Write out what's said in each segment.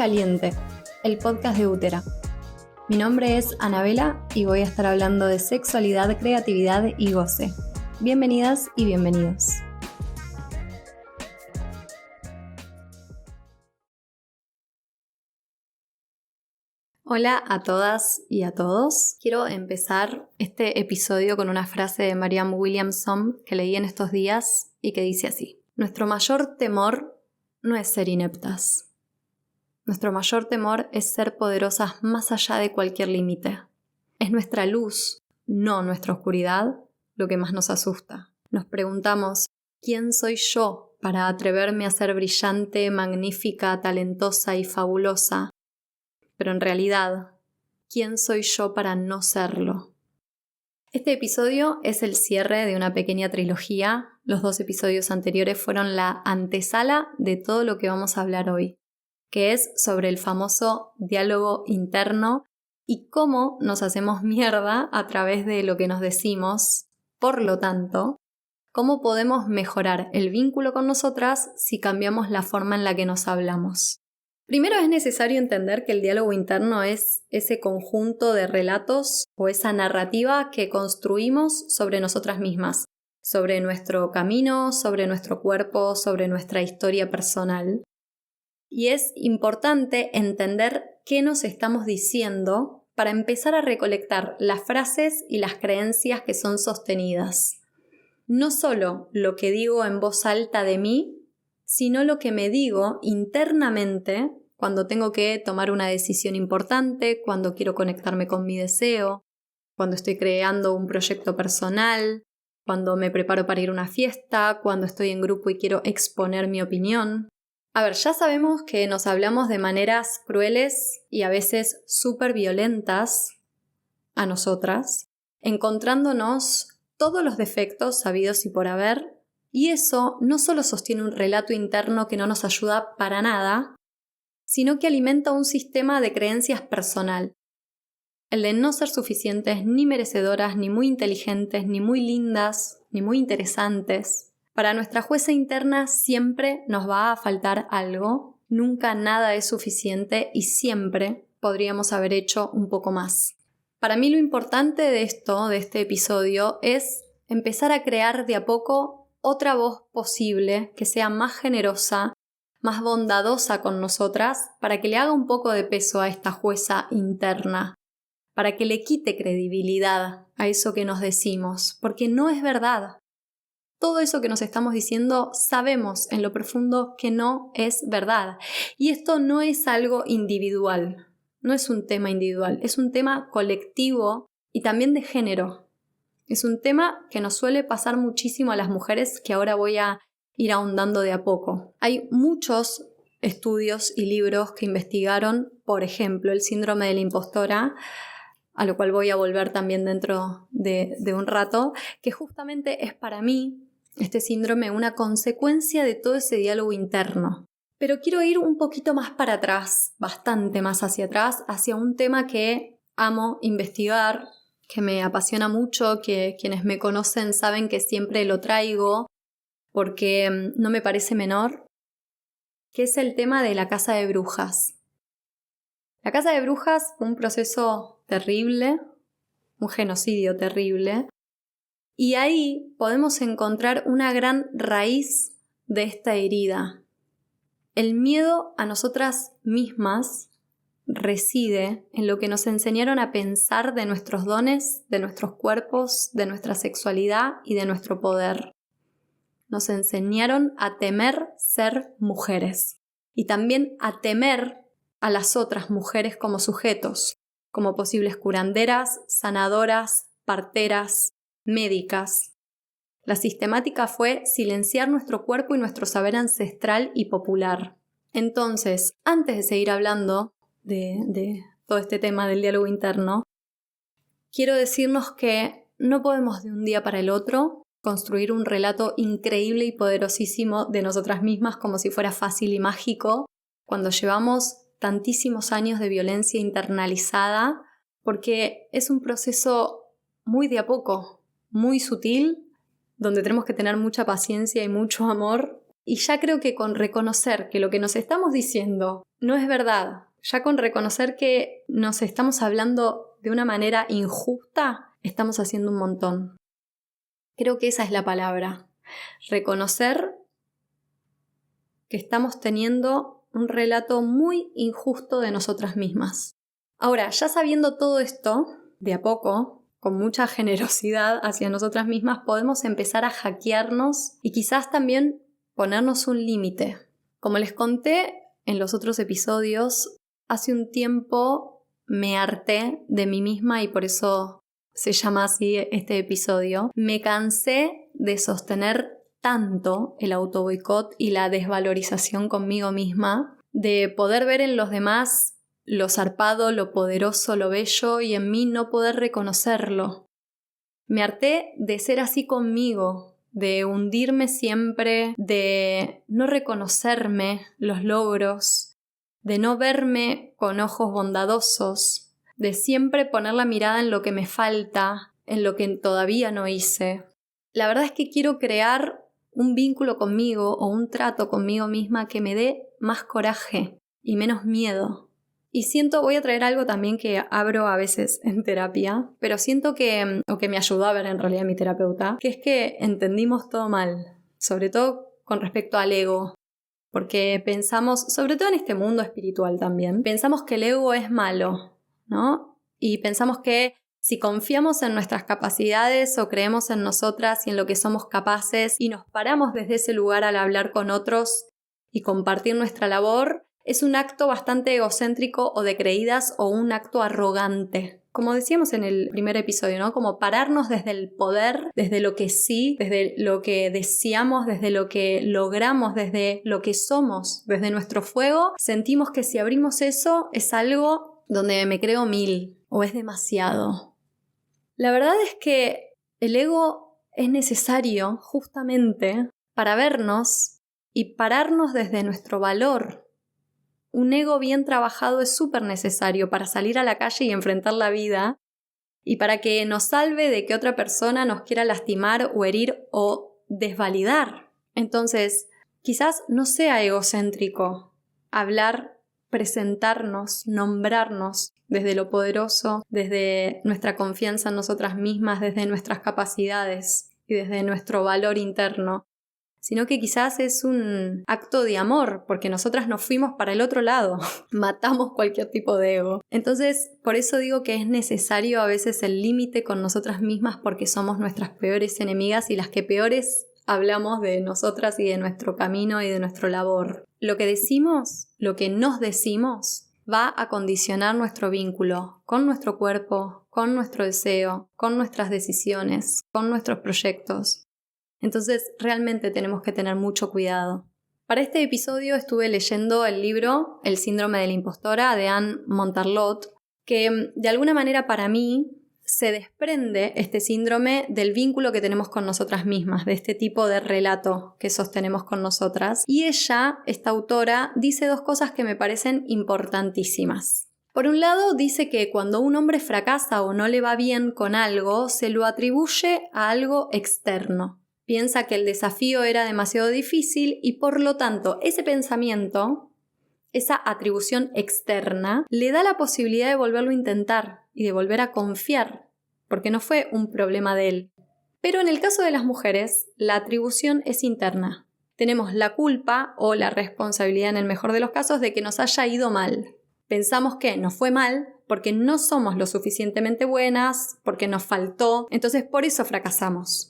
Caliente, el podcast de Útera. Mi nombre es Anabela y voy a estar hablando de sexualidad, creatividad y goce. Bienvenidas y bienvenidos. Hola a todas y a todos. Quiero empezar este episodio con una frase de Marianne Williamson que leí en estos días y que dice así: nuestro mayor temor no es ser ineptas. Nuestro mayor temor es ser poderosas más allá de cualquier límite. Es nuestra luz, no nuestra oscuridad, lo que más nos asusta. Nos preguntamos, ¿quién soy yo para atreverme a ser brillante, magnífica, talentosa y fabulosa? Pero en realidad, ¿quién soy yo para no serlo? Este episodio es el cierre de una pequeña trilogía. Los 2 episodios anteriores fueron la antesala de todo lo que vamos a hablar hoy, que es sobre el famoso diálogo interno y cómo nos hacemos mierda a través de lo que nos decimos. Por lo tanto, cómo podemos mejorar el vínculo con nosotras si cambiamos la forma en la que nos hablamos. Primero es necesario entender que el diálogo interno es ese conjunto de relatos o esa narrativa que construimos sobre nosotras mismas, sobre nuestro camino, sobre nuestro cuerpo, sobre nuestra historia personal. Y es importante entender qué nos estamos diciendo para empezar a recolectar las frases y las creencias que son sostenidas. No solo lo que digo en voz alta de mí, sino lo que me digo internamente cuando tengo que tomar una decisión importante, cuando quiero conectarme con mi deseo, cuando estoy creando un proyecto personal, cuando me preparo para ir a una fiesta, cuando estoy en grupo y quiero exponer mi opinión. A ver, ya sabemos que nos hablamos de maneras crueles y a veces súper violentas a nosotras, encontrándonos todos los defectos sabidos y por haber, y eso no solo sostiene un relato interno que no nos ayuda para nada, sino que alimenta un sistema de creencias personal, el de no ser suficientes, ni merecedoras, ni muy inteligentes, ni muy lindas, ni muy interesantes. Para nuestra jueza interna siempre nos va a faltar algo, nunca nada es suficiente y siempre podríamos haber hecho un poco más. Para mí lo importante de este episodio, es empezar a crear de a poco otra voz posible que sea más generosa, más bondadosa con nosotras, para que le haga un poco de peso a esta jueza interna, para que le quite credibilidad a eso que nos decimos, porque no es verdad. Todo eso que nos estamos diciendo sabemos en lo profundo que no es verdad. Y esto no es algo individual, no es un tema individual, es un tema colectivo y también de género. Es un tema que nos suele pasar muchísimo a las mujeres, que ahora voy a ir ahondando de a poco. Hay muchos estudios y libros que investigaron, por ejemplo, el síndrome de la impostora, a lo cual voy a volver también dentro de un rato, que justamente es para mí este síndrome una consecuencia de todo ese diálogo interno. Pero quiero ir un poquito más para atrás, bastante más hacia atrás, hacia un tema que amo investigar, que me apasiona mucho, que quienes me conocen saben que siempre lo traigo porque no me parece menor, que es el tema de la casa de brujas. La casa de brujas fue un proceso terrible, un genocidio terrible, y ahí podemos encontrar una gran raíz de esta herida. El miedo a nosotras mismas reside en lo que nos enseñaron a pensar de nuestros dones, de nuestros cuerpos, de nuestra sexualidad y de nuestro poder. Nos enseñaron a temer ser mujeres y también a temer a las otras mujeres como sujetos, como posibles curanderas, sanadoras, parteras, médicas. La sistemática fue silenciar nuestro cuerpo y nuestro saber ancestral y popular. Entonces, antes de seguir hablando de todo este tema del diálogo interno, quiero decirnos que no podemos de un día para el otro construir un relato increíble y poderosísimo de nosotras mismas como si fuera fácil y mágico, cuando llevamos tantísimos años de violencia internalizada, porque es un proceso muy de a poco, muy sutil, donde tenemos que tener mucha paciencia y mucho amor Y ya creo que con reconocer que lo que nos estamos diciendo no es verdad, ya con reconocer que nos estamos hablando de una manera injusta, estamos haciendo un montón. Creo que esa es la palabra. Reconocer que estamos teniendo un relato muy injusto de nosotras mismas. Ahora, ya sabiendo todo esto, de a poco, con mucha generosidad hacia nosotras mismas, podemos empezar a hackearnos y quizás también ponernos un límite. Como les conté en los otros episodios, hace un tiempo me harté de mí misma y por eso se llama así este episodio. Me cansé de sostener tanto el autoboicot y la desvalorización conmigo misma, de poder ver en los demás lo zarpado, lo poderoso, lo bello y en mí no poder reconocerlo. Me harté de ser así conmigo, de hundirme siempre, de no reconocerme los logros, de no verme con ojos bondadosos, de siempre poner la mirada en lo que me falta, en lo que todavía no hice. La verdad es que quiero crear un vínculo conmigo o un trato conmigo misma que me dé más coraje y menos miedo. Y voy a traer algo también que abro a veces en terapia, pero siento o que me ayudó a ver en realidad mi terapeuta, que es que entendimos todo mal, sobre todo con respecto al ego. Porque pensamos, sobre todo en este mundo espiritual también, pensamos que el ego es malo, ¿no? Y pensamos que si confiamos en nuestras capacidades o creemos en nosotras y en lo que somos capaces y nos paramos desde ese lugar al hablar con otros y compartir nuestra labor, es un acto bastante egocéntrico o de creídas o un acto arrogante. Como decíamos en el primer episodio, ¿no? Como pararnos desde el poder, desde lo que sí, desde lo que deseamos, desde lo que logramos, desde lo que somos, desde nuestro fuego. Sentimos que si abrimos eso es algo donde me creo 1000 o es demasiado. La verdad es que el ego es necesario justamente para vernos y pararnos desde nuestro valor. Un ego bien trabajado es súper necesario para salir a la calle y enfrentar la vida y para que nos salve de que otra persona nos quiera lastimar o herir o desvalidar. Entonces, quizás no sea egocéntrico hablar, presentarnos, nombrarnos desde lo poderoso, desde nuestra confianza en nosotras mismas, desde nuestras capacidades y desde nuestro valor interno, sino que quizás es un acto de amor, porque nosotras nos fuimos para el otro lado, matamos cualquier tipo de ego. Entonces, por eso digo que es necesario a veces el límite con nosotras mismas porque somos nuestras peores enemigas y las que peores hablamos de nosotras y de nuestro camino y de nuestra labor. Lo que decimos, lo que nos decimos, va a condicionar nuestro vínculo con nuestro cuerpo, con nuestro deseo, con nuestras decisiones, con nuestros proyectos. Entonces, realmente tenemos que tener mucho cuidado. Para este episodio estuve leyendo el libro El síndrome de la impostora de Anne Montarlot, que de alguna manera para mí se desprende este síndrome del vínculo que tenemos con nosotras mismas, de este tipo de relato que sostenemos con nosotras. Y ella, esta autora, dice 2 cosas que me parecen importantísimas. Por un lado, dice que cuando un hombre fracasa o no le va bien con algo, se lo atribuye a algo externo. Piensa que el desafío era demasiado difícil y por lo tanto ese pensamiento, esa atribución externa, le da la posibilidad de volverlo a intentar y de volver a confiar, porque no fue un problema de él. Pero en el caso de las mujeres, la atribución es interna. Tenemos la culpa o la responsabilidad en el mejor de los casos de que nos haya ido mal. Pensamos que nos fue mal porque no somos lo suficientemente buenas, porque nos faltó, entonces por eso fracasamos.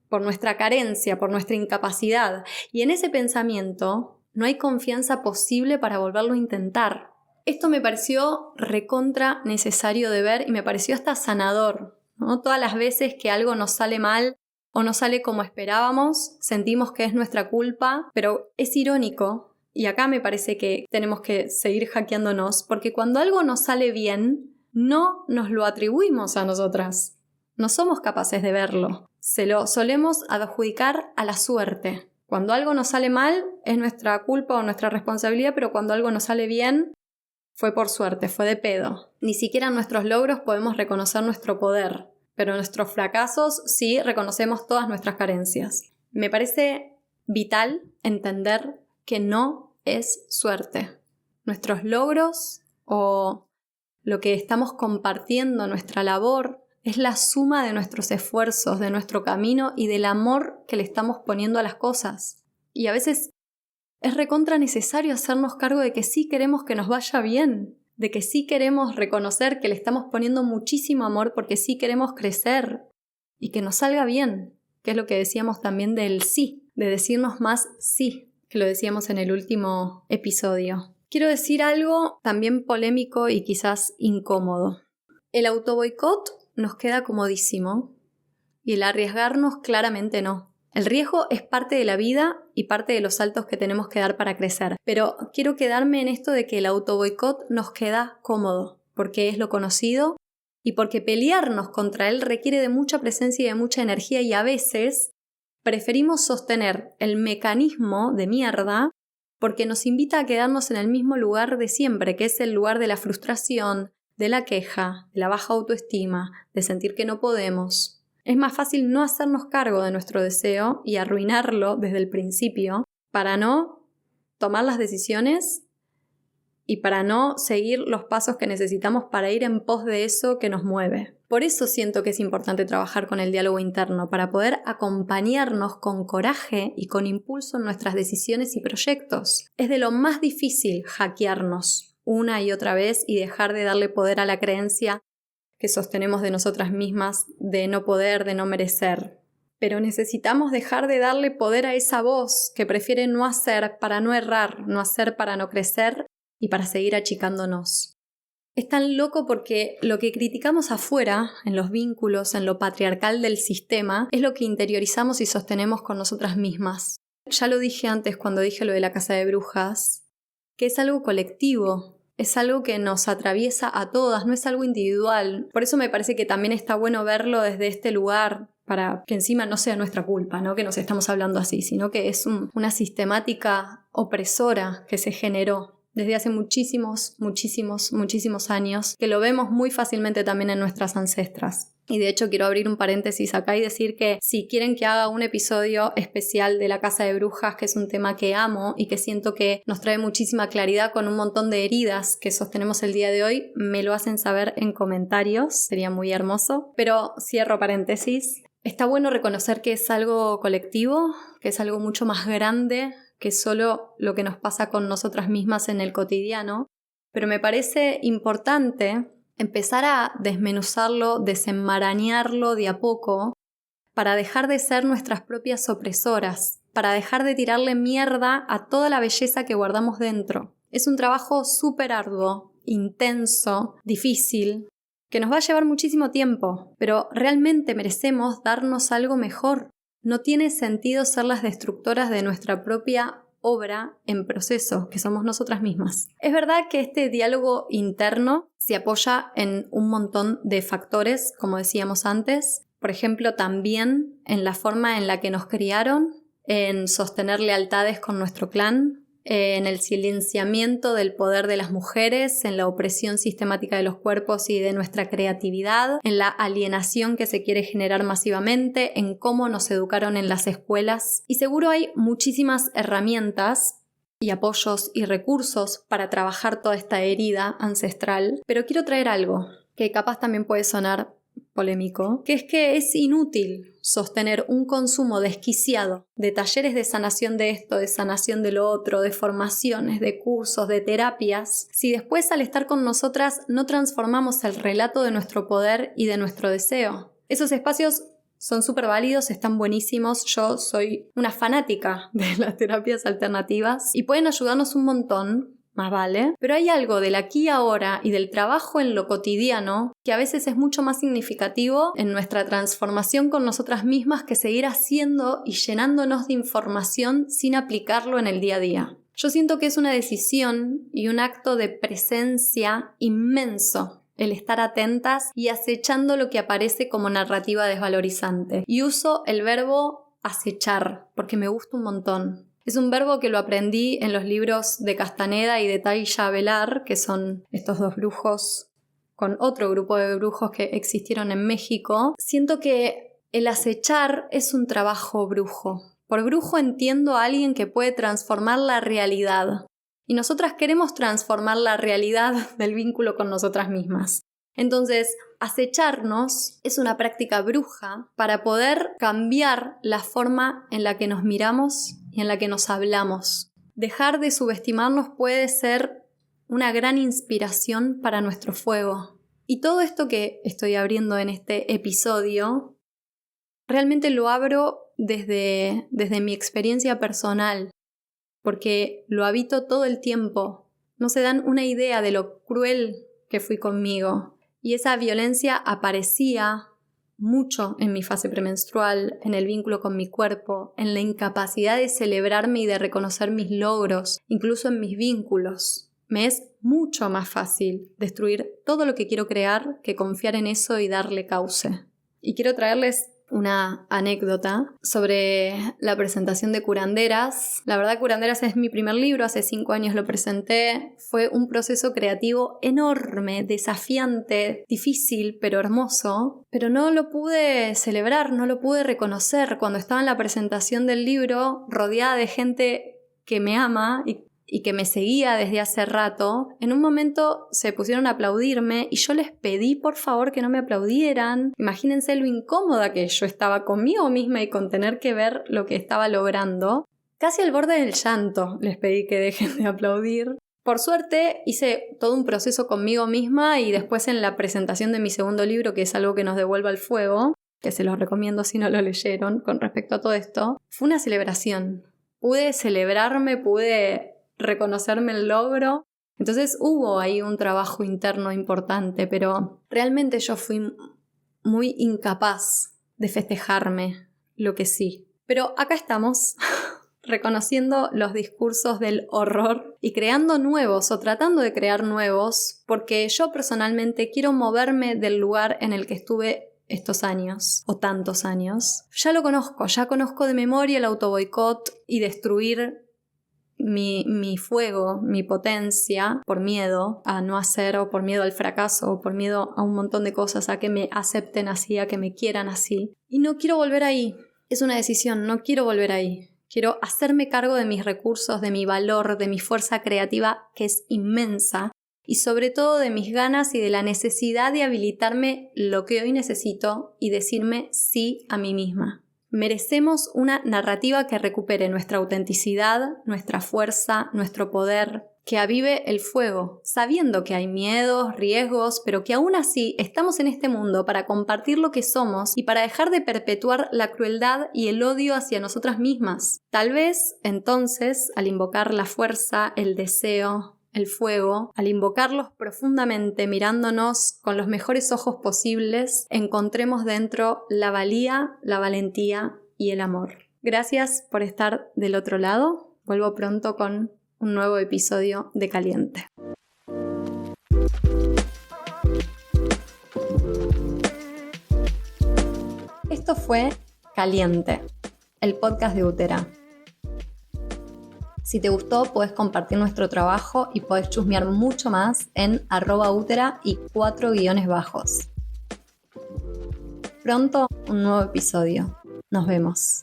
Por nuestra carencia, por nuestra incapacidad. Y en ese pensamiento no hay confianza posible para volverlo a intentar. Esto me pareció recontra necesario de ver y me pareció hasta sanador, ¿no? Todas las veces que algo nos sale mal o no sale como esperábamos, sentimos que es nuestra culpa, pero es irónico. Y acá me parece que tenemos que seguir hackeándonos, porque cuando algo nos sale bien, no nos lo atribuimos a nosotras. No somos capaces de verlo. Se lo solemos adjudicar a la suerte. Cuando algo nos sale mal, es nuestra culpa o nuestra responsabilidad, pero cuando algo nos sale bien, fue por suerte, fue de pedo. Ni siquiera en nuestros logros podemos reconocer nuestro poder, pero en nuestros fracasos sí reconocemos todas nuestras carencias. Me parece vital entender que no es suerte. Nuestros logros o lo que estamos compartiendo, nuestra labor, es la suma de nuestros esfuerzos, de nuestro camino y del amor que le estamos poniendo a las cosas. Y a veces es recontra necesario hacernos cargo de que sí queremos que nos vaya bien, de que sí queremos reconocer que le estamos poniendo muchísimo amor porque sí queremos crecer y que nos salga bien, que es lo que decíamos también del sí, de decirnos más sí, que lo decíamos en el último episodio. Quiero decir algo también polémico y quizás incómodo. El autoboicot nos queda comodísimo y el arriesgarnos claramente no. El riesgo es parte de la vida y parte de los saltos que tenemos que dar para crecer. Pero quiero quedarme en esto de que el autoboicot nos queda cómodo, porque es lo conocido y porque pelearnos contra él requiere de mucha presencia y de mucha energía y a veces preferimos sostener el mecanismo de mierda porque nos invita a quedarnos en el mismo lugar de siempre, que es el lugar de la frustración, de la queja, de la baja autoestima, de sentir que no podemos. Es más fácil no hacernos cargo de nuestro deseo y arruinarlo desde el principio para no tomar las decisiones y para no seguir los pasos que necesitamos para ir en pos de eso que nos mueve. Por eso siento que es importante trabajar con el diálogo interno, para poder acompañarnos con coraje y con impulso en nuestras decisiones y proyectos. Es de lo más difícil hackearnos una y otra vez y dejar de darle poder a la creencia que sostenemos de nosotras mismas, de no poder, de no merecer. Pero necesitamos dejar de darle poder a esa voz que prefiere no hacer para no errar, no hacer para no crecer y para seguir achicándonos. Es tan loco porque lo que criticamos afuera, en los vínculos, en lo patriarcal del sistema, es lo que interiorizamos y sostenemos con nosotras mismas. Ya lo dije antes cuando dije lo de la casa de brujas, que es algo colectivo. Es algo que nos atraviesa a todas, no es algo individual. Por eso me parece que también está bueno verlo desde este lugar, para que encima no sea nuestra culpa, ¿no? Que nos estamos hablando así, sino que es una sistemática opresora que se generó desde hace muchísimos años, que lo vemos muy fácilmente también en nuestras ancestras. Y de hecho quiero abrir un paréntesis acá y decir que si quieren que haga un episodio especial de la Casa de Brujas, que es un tema que amo y que siento que nos trae muchísima claridad con un montón de heridas que sostenemos el día de hoy, me lo hacen saber en comentarios, sería muy hermoso. Pero cierro paréntesis. Está bueno reconocer que es algo colectivo, que es algo mucho más grande que solo lo que nos pasa con nosotras mismas en el cotidiano, pero me parece importante empezar a desmenuzarlo, desenmarañarlo de a poco, para dejar de ser nuestras propias opresoras, para dejar de tirarle mierda a toda la belleza que guardamos dentro. Es un trabajo súper arduo, intenso, difícil, que nos va a llevar muchísimo tiempo, pero realmente merecemos darnos algo mejor. No tiene sentido ser las destructoras de nuestra propia obra en proceso, que somos nosotras mismas. Es verdad que este diálogo interno se apoya en un montón de factores, como decíamos antes. Por ejemplo, también en la forma en la que nos criaron, en sostener lealtades con nuestro clan, en el silenciamiento del poder de las mujeres, en la opresión sistemática de los cuerpos y de nuestra creatividad, en la alienación que se quiere generar masivamente, en cómo nos educaron en las escuelas. Y seguro hay muchísimas herramientas y apoyos y recursos para trabajar toda esta herida ancestral, pero quiero traer algo que capaz también puede sonar polémico, que es que es inútil sostener un consumo desquiciado de talleres de sanación de esto, de sanación de lo otro, de formaciones, de cursos, de terapias, si después al estar con nosotras no transformamos el relato de nuestro poder y de nuestro deseo. Esos espacios son súper válidos, están buenísimos. Yo soy una fanática de las terapias alternativas y pueden ayudarnos un montón, más vale. Pero hay algo del aquí y ahora y del trabajo en lo cotidiano que a veces es mucho más significativo en nuestra transformación con nosotras mismas que seguir haciendo y llenándonos de información sin aplicarlo en el día a día. Yo siento que es una decisión y un acto de presencia inmenso el estar atentas y acechando lo que aparece como narrativa desvalorizante. Y uso el verbo acechar porque me gusta un montón. Es un verbo que lo aprendí en los libros de Castaneda y de Taya Velar, que son estos dos brujos con otro grupo de brujos que existieron en México. Siento que el acechar es un trabajo brujo. Por brujo entiendo a alguien que puede transformar la realidad. Y nosotras queremos transformar la realidad del vínculo con nosotras mismas. Entonces, acecharnos es una práctica bruja para poder cambiar la forma en la que nos miramos y en la que nos hablamos. Dejar de subestimarnos puede ser una gran inspiración para nuestro fuego. Y todo esto que estoy abriendo en este episodio, realmente lo abro desde mi experiencia personal, porque lo habito todo el tiempo. No se dan una idea de lo cruel que fui conmigo. Y esa violencia aparecía mucho en mi fase premenstrual, en el vínculo con mi cuerpo, en la incapacidad de celebrarme y de reconocer mis logros, incluso en mis vínculos. Me es mucho más fácil destruir todo lo que quiero crear que confiar en eso y darle cauce. Y quiero traerles una anécdota sobre la presentación de Curanderas. La verdad, Curanderas es mi primer libro, hace 5 años lo presenté. Fue un proceso creativo enorme, desafiante, difícil, pero hermoso. Pero no lo pude celebrar, no lo pude reconocer. Cuando estaba en la presentación del libro, rodeada de gente que me ama y que me seguía desde hace rato, en un momento se pusieron a aplaudirme y yo les pedí por favor que no me aplaudieran. Imagínense lo incómoda que yo estaba conmigo misma y con tener que ver lo que estaba logrando. Casi al borde del llanto les pedí que dejen de aplaudir. Por suerte hice todo un proceso conmigo misma y después en la presentación de mi segundo libro, que es algo que nos devuelve al fuego, que se los recomiendo si no lo leyeron con respecto a todo esto, fue una celebración. Pude celebrarme, pude reconocerme el logro. Entonces hubo ahí un trabajo interno importante, pero realmente yo fui muy incapaz de festejarme lo que sí. Pero acá estamos, reconociendo los discursos del horror y creando nuevos o tratando de crear nuevos, porque yo personalmente quiero moverme del lugar en el que estuve estos años, o tantos años. Ya lo conozco, ya conozco de memoria el autoboicot y destruir mi fuego, mi potencia, por miedo a no hacer o por miedo al fracaso o por miedo a un montón de cosas, a que me acepten así, a que me quieran así. Y no quiero volver ahí. Es una decisión, no quiero volver ahí. Quiero hacerme cargo de mis recursos, de mi valor, de mi fuerza creativa, que es inmensa, y sobre todo de mis ganas y de la necesidad de habilitarme lo que hoy necesito y decirme sí a mí misma. Merecemos una narrativa que recupere nuestra autenticidad, nuestra fuerza, nuestro poder, que avive el fuego, sabiendo que hay miedos, riesgos, pero que aún así estamos en este mundo para compartir lo que somos y para dejar de perpetuar la crueldad y el odio hacia nosotras mismas. Tal vez, entonces, al invocar la fuerza, el deseo, el fuego, al invocarlos profundamente mirándonos con los mejores ojos posibles, encontremos dentro la valía, la valentía y el amor. Gracias por estar del otro lado. Vuelvo pronto con un nuevo episodio de Caliente. Esto fue Caliente, el podcast de Útera. Si te gustó, puedes compartir nuestro trabajo y puedes chusmear mucho más en @útera y 4_. Pronto, un nuevo episodio. Nos vemos.